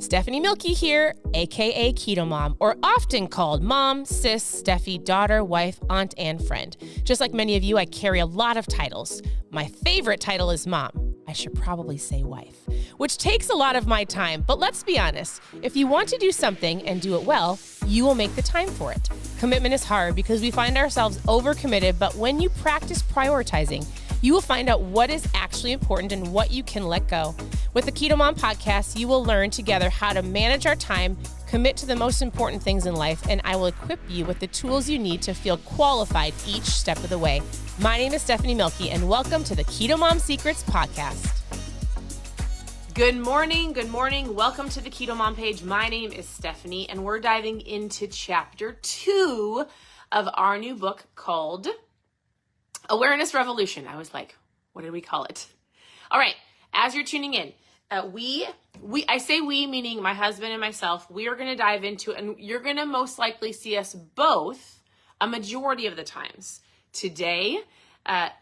Stephanie Milky here, aka KetoMOM, or often called mom, sis, Steffi, daughter, wife, aunt, and friend. Just like many of you, I carry a lot of titles. My favorite title is mom. I should probably say wife, which takes a lot of my time. But let's be honest, if you want to do something and do it well, you will make the time for it. Commitment is hard because we find ourselves overcommitted, but when you practice prioritizing, you will find out what is actually important and what you can let go. With the KetoMOM podcast, you will learn together how to manage our time, commit to the most important things in life, and I will equip you with the tools you need to feel qualified each step of the way. My name is Stephanie Milky, and welcome to the KetoMOM Secrets podcast. Good morning. Welcome to the KetoMOM page. My name is Stephanie, and we're diving into chapter 2 of our new book called Awareness Revolution. I was like, what did we call it? All right. As you're tuning in, I say we, meaning my husband and myself, we are going to dive into, and you're going to most likely see us both a majority of the times. Today,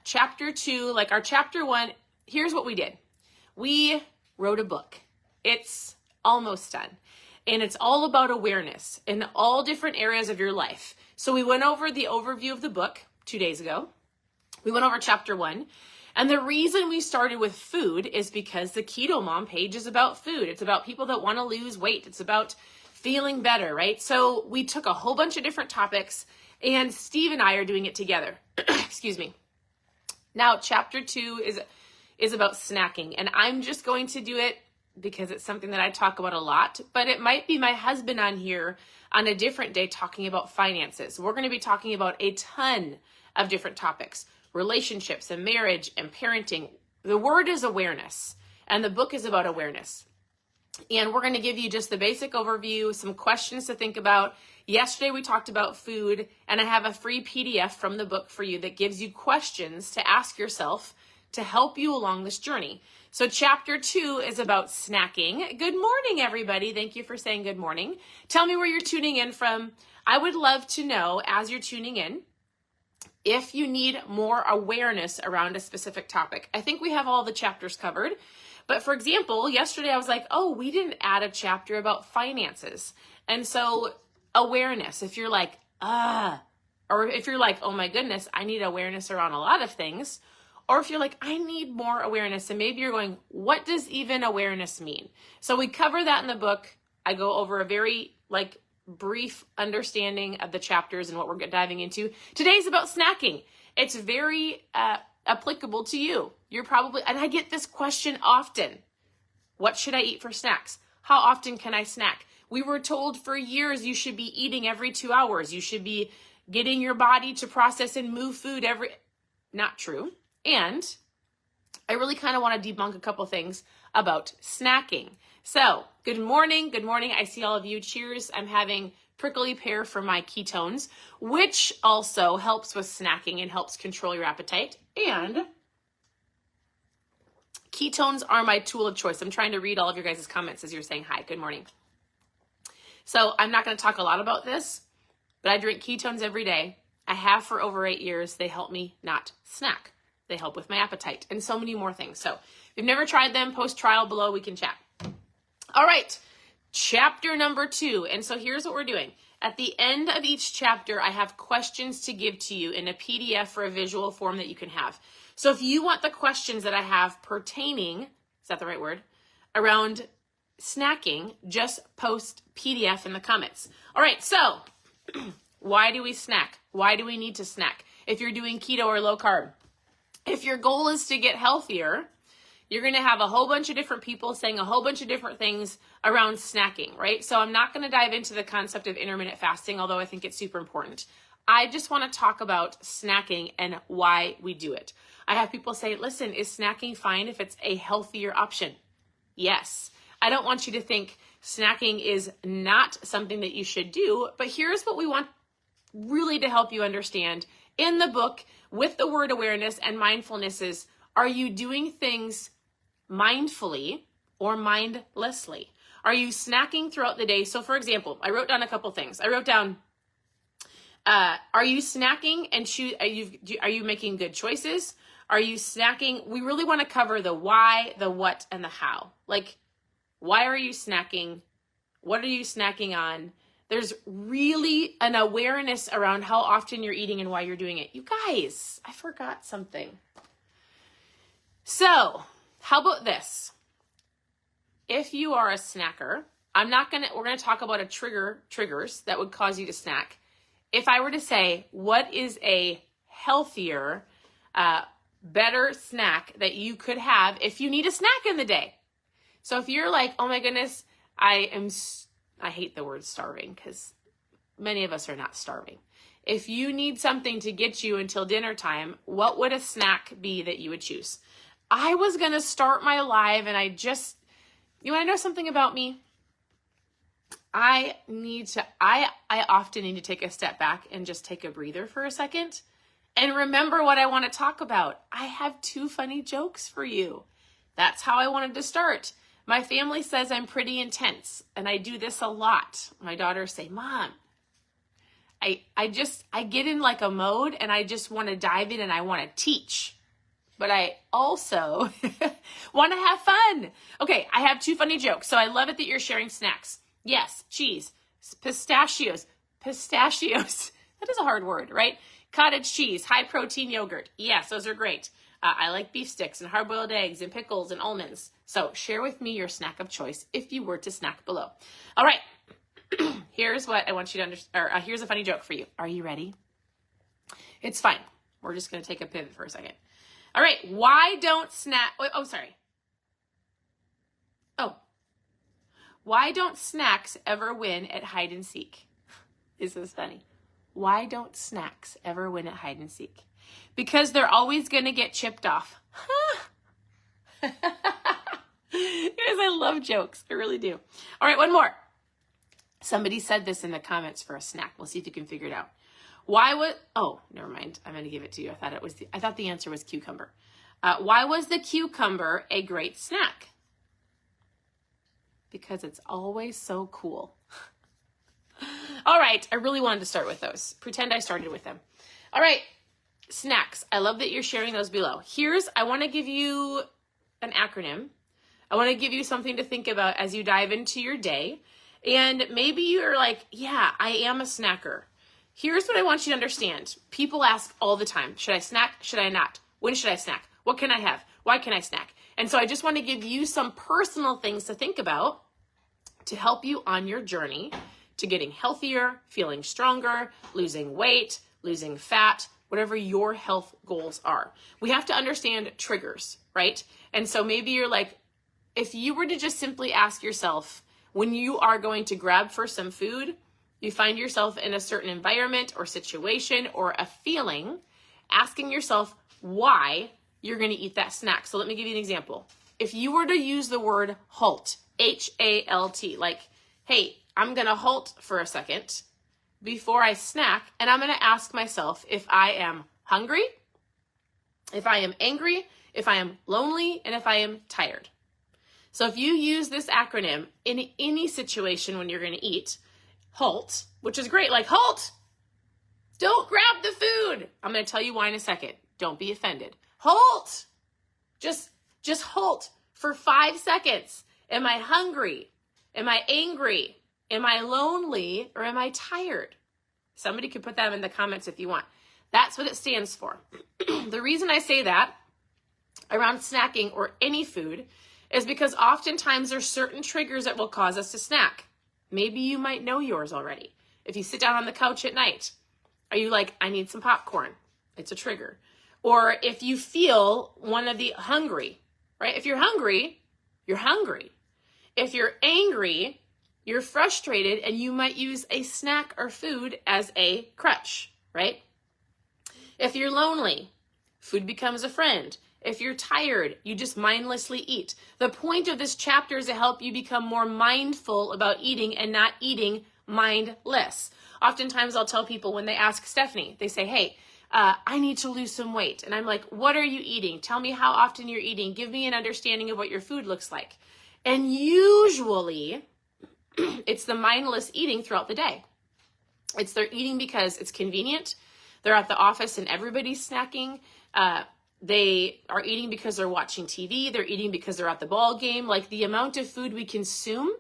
chapter 2, like our chapter 1, here's what we did. We wrote a book. It's almost done. And it's all about awareness in all different areas of your life. So we went over the overview of the book 2 days ago. We went over chapter 1. And the reason we started with food is because the KetoMOM page is about food. It's about people that want to lose weight. It's about feeling better, right? So we took a whole bunch of different topics, and Steve and I are doing it together. Excuse me. Now, chapter 2 is about snacking, and I'm just going to do it because it's something that I talk about a lot, but it might be my husband on here on a different day talking about finances. We're going to be talking about a ton of different topics. Relationships and marriage and parenting. The word is awareness, and the book is about awareness. And we're going to give you just the basic overview, some questions to think about. Yesterday we talked about food, and I have a free PDF from the book for you that gives you questions to ask yourself to help you along this journey. So chapter 2 is about snacking. Good morning, everybody. Thank you for saying good morning. Tell me where you're tuning in from. I would love to know, as you're tuning in, if you need more awareness around a specific topic. I think we have all the chapters covered. But for example, yesterday I was like, oh, we didn't add a chapter about finances. And so awareness, if you're like, or if you're like, oh my goodness, I need awareness around a lot of things. Or if you're like, I need more awareness, and maybe you're going, what does even awareness mean? So we cover that in the book. I go over a very brief understanding of the chapters and what we're diving into. Today's about snacking. It's very applicable to you. You're probably, and I get this question often. What should I eat for snacks? How often can I snack? We were told for years you should be eating every 2 hours. You should be getting your body to process and move food not true. And I really kind of want to debunk a couple things about snacking. So, good morning. I see all of you. Cheers. I'm having prickly pear for my ketones, which also helps with snacking and helps control your appetite. And ketones are my tool of choice. I'm trying to read all of your guys' comments as you're saying hi. Good morning. So, I'm not going to talk a lot about this, but I drink ketones every day. I have for over 8 years. They help me not snack. They help with my appetite and so many more things. So, if you've never tried them, post trial below, we can chat. All right, chapter number 2. And so here's what we're doing. At the end of each chapter, I have questions to give to you in a PDF or a visual form that you can have. So if you want the questions that I have pertaining, is that the right word, around snacking, just post PDF in the comments. All right, so why do we snack? Why do we need to snack? If you're doing keto or low carb, if your goal is to get healthier, you're going to have a whole bunch of different people saying a whole bunch of different things around snacking, right? So I'm not going to dive into the concept of intermittent fasting, although I think it's super important. I just want to talk about snacking and why we do it. I have people say, listen, is snacking fine if it's a healthier option? Yes. I don't want you to think snacking is not something that you should do, but here's what we want really to help you understand in the book with the word awareness and mindfulness is, are you doing things mindfully or mindlessly? Are you snacking throughout the day? So for example, I wrote down a couple things. I wrote down, are you snacking and are you making good choices? Are you snacking? We really want to cover the why, the what, and the how. Like, why are you snacking? What are you snacking on? There's really an awareness around how often you're eating and why you're doing it. You guys, I forgot something. So, how about this? If you are a snacker, we're gonna talk about triggers that would cause you to snack. If I were to say, what is a healthier, better snack that you could have if you need a snack in the day? So if you're like, oh my goodness, I hate the word starving because many of us are not starving. If you need something to get you until dinner time, what would a snack be that you would choose? I was going to start my live and you want to know something about me? I often need to take a step back and just take a breather for a second and remember what I want to talk about. I have 2 funny jokes for you. That's how I wanted to start. My family says I'm pretty intense, and I do this a lot. My daughters say, Mom, I get in like a mode and I just want to dive in and I want to teach. But I also want to have fun. Okay, I have 2 funny jokes. So I love it that you're sharing snacks. Yes, cheese, pistachios. That is a hard word, right? Cottage cheese, high protein yogurt. Yes, those are great. I like beef sticks and hard-boiled eggs and pickles and almonds. So share with me your snack of choice if you were to snack below. All right, here's what I want you to understand. Here's a funny joke for you. Are you ready? It's fine. We're just going to take a pivot for a second. All right, why don't snacks ever win at hide and seek? This is funny. Why don't snacks ever win at hide and seek? Because they're always going to get chipped off. Guys, I love jokes. I really do. All right, one more. Somebody said this in the comments for a snack. We'll see if you can figure it out. Never mind. I'm going to give it to you. I thought the answer was cucumber. Why was the cucumber a great snack? Because it's always so cool. All right. I really wanted to start with those. Pretend I started with them. All right. Snacks. I love that you're sharing those below. I want to give you an acronym. I want to give you something to think about as you dive into your day. And maybe you're like, yeah, I am a snacker. Here's what I want you to understand. People ask all the time, should I snack? Should I not? When should I snack? What can I have? Why can I snack? And so I just want to give you some personal things to think about to help you on your journey to getting healthier, feeling stronger, losing weight, losing fat, whatever your health goals are. We have to understand triggers, right? And so maybe you're like, if you were to just simply ask yourself, when you are going to grab for some food, you find yourself in a certain environment or situation or a feeling, asking yourself why you're going to eat that snack. So let me give you an example. If you were to use the word halt, H-A-L-T, like, hey, I'm going to halt for a second before I snack, and I'm going to ask myself if I am hungry, if I am angry, if I am lonely, and if I am tired. So if you use this acronym in any situation when you're going to eat, HALT, which is great, like HALT, don't grab the food. I'm going to tell you why in a second. Don't be offended. HALT, just HALT for 5 seconds. Am I hungry? Am I angry? Am I lonely? Or am I tired? Somebody could put that in the comments if you want. That's what it stands for. The reason I say that around snacking or any food is because oftentimes there's certain triggers that will cause us to snack. Maybe you might know yours already. If you sit down on the couch at night, are you like, I need some popcorn? It's a trigger. Or if you feel one of the hungry, right? If you're hungry, you're hungry. If you're angry, you're frustrated, and you might use a snack or food as a crutch, right? If you're lonely, food becomes a friend. If you're tired, you just mindlessly eat. The point of this chapter is to help you become more mindful about eating and not eating mindless. Oftentimes I'll tell people when they ask Stephanie, they say, hey, I need to lose some weight. And I'm like, what are you eating? Tell me how often you're eating. Give me an understanding of what your food looks like. And usually it's the mindless eating throughout the day. It's they're eating because it's convenient. They're at the office and everybody's snacking. They are eating because they're watching TV. They're eating because they're at the ball game. Like the amount of food we consume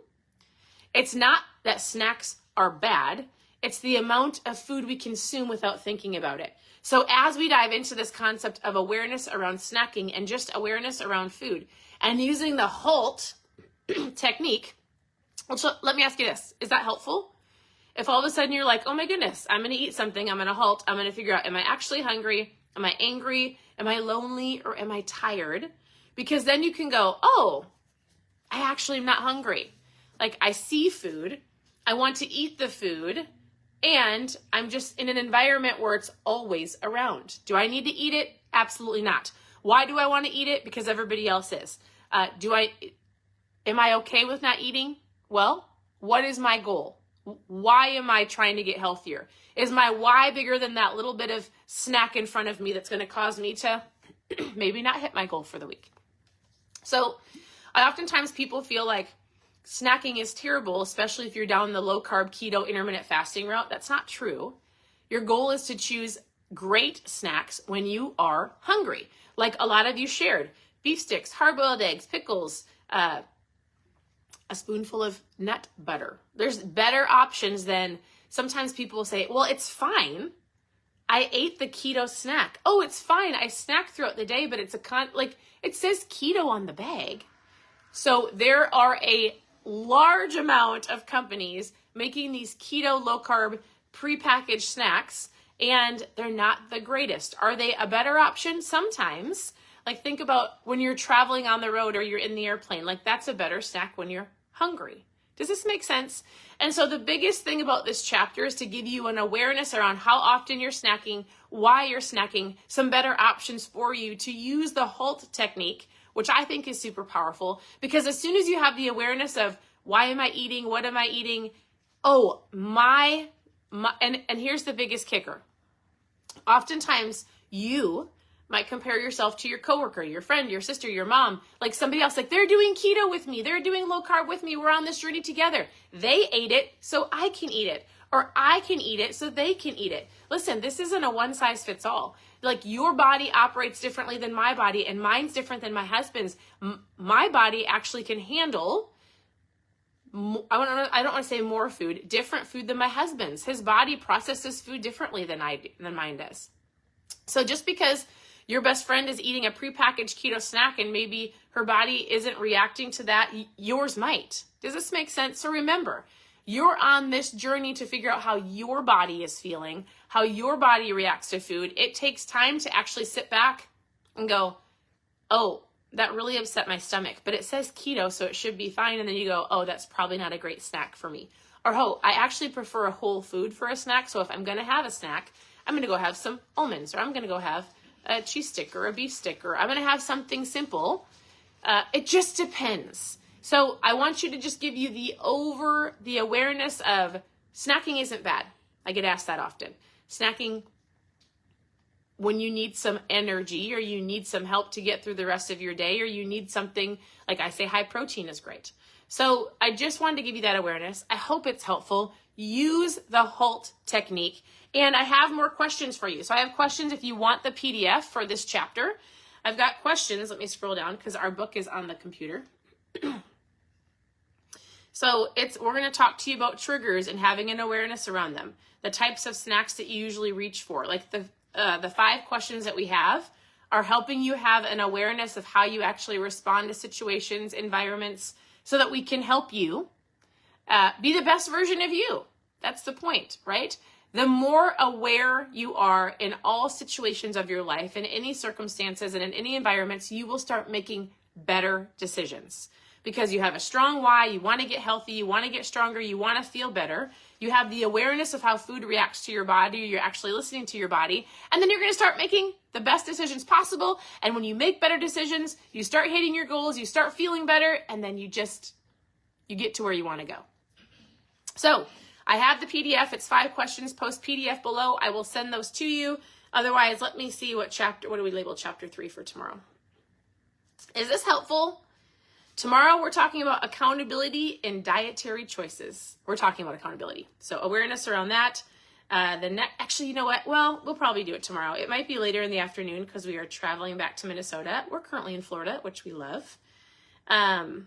It's not that snacks are bad. It's the amount of food we consume without thinking about it. So as we dive into this concept of awareness around snacking and just awareness around food and using the HALT technique, so let me ask you this. Is that helpful? If all of a sudden you're like, oh my goodness, I'm going to eat something, I'm going to halt, I'm going to figure out, am I actually hungry? Am I angry? Am I lonely? Or am I tired? Because then you can go, oh, I actually am not hungry. Like I see food, I want to eat the food, and I'm just in an environment where it's always around. Do I need to eat it? Absolutely not. Why do I want to eat it? Because everybody else is. Am I okay with not eating? Well, what is my goal? Why am I trying to get healthier? Is my why bigger than that little bit of snack in front of me that's going to cause me to maybe not hit my goal for the week? So oftentimes people feel like snacking is terrible, especially if you're down the low carb, keto, intermittent fasting route. That's not true. Your goal is to choose great snacks when you are hungry. Like a lot of you shared, beef sticks, hard-boiled eggs, pickles, a spoonful of nut butter. There's better options than sometimes people will say, well, it's fine. I ate the keto snack. Oh, it's fine. I snack throughout the day, but it's it says keto on the bag. So there are a large amount of companies making these keto low carb prepackaged snacks, and they're not the greatest. Are they a better option? Sometimes. Like think about when you're traveling on the road or you're in the airplane, like that's a better snack when you're hungry. Does this make sense? And so the biggest thing about this chapter is to give you an awareness around how often you're snacking, why you're snacking, some better options for you to use the HALT technique, which I think is super powerful, because as soon as you have the awareness of why am I eating, what am I eating, oh, and here's the biggest kicker. Oftentimes you might compare yourself to your coworker, your friend, your sister, your mom, like somebody else, like they're doing keto with me, they're doing low carb with me, we're on this journey together. They ate it, so I can eat it. Or I can eat it, so they can eat it. Listen, this isn't a one size fits all. Like your body operates differently than my body, and mine's different than my husband's. My body actually can handle, I don't want to say more food, different food than my husband's. His body processes food differently than mine does. So just because your best friend is eating a prepackaged keto snack and maybe her body isn't reacting to that, yours might. Does this make sense? So remember, you're on this journey to figure out how your body is feeling, how your body reacts to food. It takes time to actually sit back and go, oh, that really upset my stomach, but it says keto, so it should be fine. And then you go, oh, that's probably not a great snack for me. Or, oh, I actually prefer a whole food for a snack. So if I'm going to have a snack, I'm going to go have some almonds, or I'm going to go have a cheese stick or a beef stick, or I'm going to have something simple. It just depends. So I want you to just give you the awareness of snacking isn't bad. I get asked that often. Snacking when you need some energy or you need some help to get through the rest of your day, or you need something, like I say, high protein is great. So I just wanted to give you that awareness. I hope it's helpful. Use the HALT technique. And I have more questions for you. So I have questions if you want the PDF for this chapter. I've got questions. Let me scroll down because our book is on the computer. So we're going to talk to you about triggers and having an awareness around them. The types of snacks that you usually reach for. Like the 5 questions that we have are helping you have an awareness of how you actually respond to situations, environments, so that we can help you be the best version of you. That's the point, right? The more aware you are in all situations of your life, in any circumstances and in any environments, you will start making better decisions. Because you have a strong why, you want to get healthy, you want to get stronger, you want to feel better. You have the awareness of how food reacts to your body, you're actually listening to your body, and then you're going to start making the best decisions possible. And when you make better decisions, you start hitting your goals, you start feeling better, and then you get to where you want to go. So I have the PDF. It's 5 questions. Post PDF below. I will send those to you. Otherwise, let me see what do we label chapter 3 for tomorrow? Is this helpful? Tomorrow, we're talking about accountability in dietary choices. We're talking about accountability. So awareness around that. Actually, you know what? Well, we'll probably do it tomorrow. It might be later in the afternoon because we are traveling back to Minnesota. We're currently in Florida, which we love. All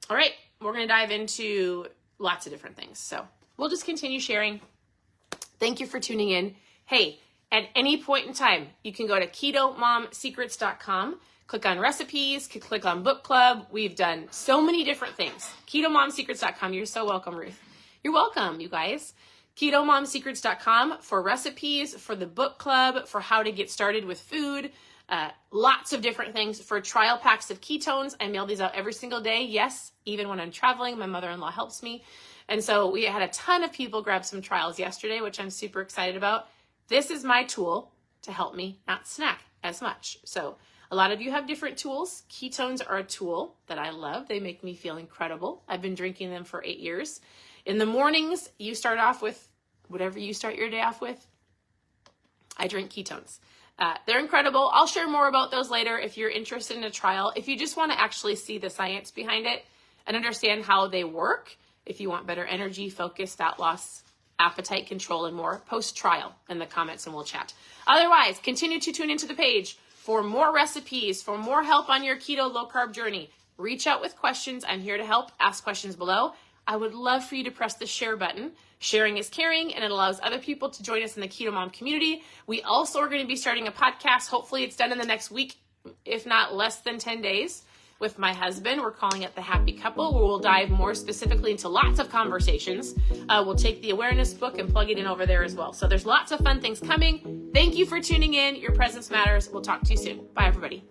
right, we're going to dive into lots of different things. So we'll just continue sharing. Thank you for tuning in. Hey, at any point in time, you can go to KetoMomSecrets.com, click on recipes, click on book club. We've done so many different things. KetoMomSecrets.com. You're so welcome, Ruth. You're welcome, you guys. KetoMomSecrets.com for recipes, for the book club, for how to get started with food, lots of different things. For trial packs of ketones, I mail these out every single day. Yes, even when I'm traveling, my mother-in-law helps me. And so we had a ton of people grab some trials yesterday, which I'm super excited about. This is my tool to help me not snack as much. So a lot of you have different tools. Ketones are a tool that I love. They make me feel incredible. I've been drinking them for 8 years. In the mornings, you start off with whatever you start your day off with. I drink ketones. They're incredible. I'll share more about those later if you're interested in a trial. If you just want to actually see the science behind it and understand how they work, if you want better energy, focus, fat loss, appetite control, and more, post trial in the comments and we'll chat. Otherwise, continue to tune into the page for more recipes, for more help on your keto low carb journey. Reach out with questions. I'm here to help. Ask questions below. I would love for you to press the share button. Sharing is caring, and it allows other people to join us in the Keto Mom community. We also are going to be starting a podcast. Hopefully it's done in the next week, if not less than 10 days, with my husband. We're calling it The Happy Couple, where we'll dive more specifically into lots of conversations. We'll take the awareness book and plug it in over there as well. So there's lots of fun things coming. Thank you for tuning in. Your presence matters. We'll talk to you soon. Bye, everybody.